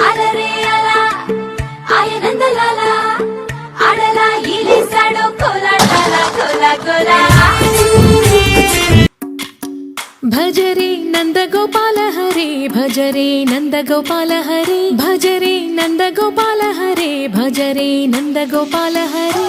అలరే అలా ఆయనందలాల అడలా ఈలేసాడు కోలాటాల కోలా కోలా భజరే నందగోపాల హరే భజరే నందగోపాల హరే భజరే నందగోపాల హరే భజరే నందగోపాల హరే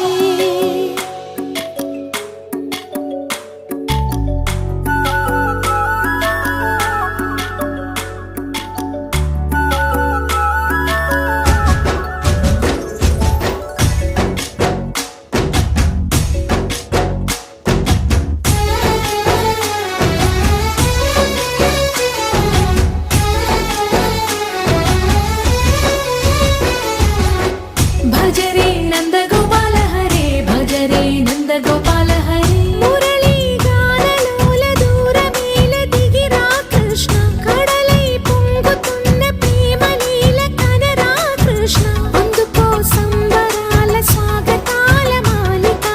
భజరే నందగోపాల హరే భజరే నందగోపాల హరే మురళీ గానలోల దూరమేల దిగిరా కృష్ణ కడలై పొంగుతున్న ప్రేమలీల కనరా కృష్ణ అందుకో సంబరాల స్వాగతాల మాలిక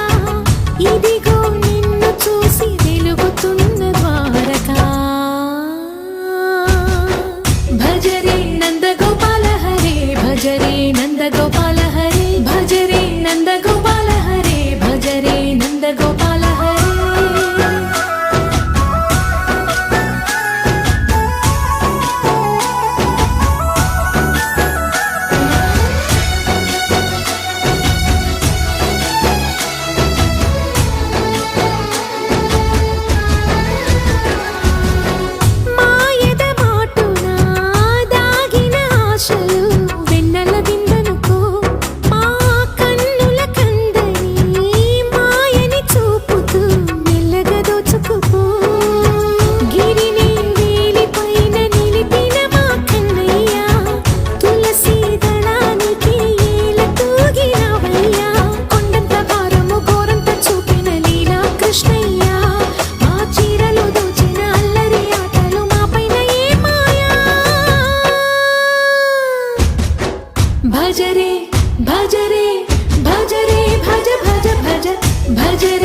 ఇదిగో నిన్ను చూసి వెలుగుతున్న ద్వారకా భజరే నందగోపాల హరే భజరే నందగోపాల హరే భజరే నందగోపాల హరే భజరే నందగోపాల హరే మాయద మాటున దాగిన ఆశలు వెన్నెల విందనుకో మా కన్నుల కందని మాయని చూపుతూ మెల్లగా దోచుకుపో గిరిని వేలిపైన నిలిపిన మా కన్నయ్య తులసి దళానికి ఏల తూగినవయ్యా కొండంత భారము గోరంత చూపిన లీలా కృష్ణయ్య మా చీరలు దోచిన అల్లరి ఆటలు మా పైన ఏ మాయా భజరే భజరే భజరే భజ భజ భజ భజరే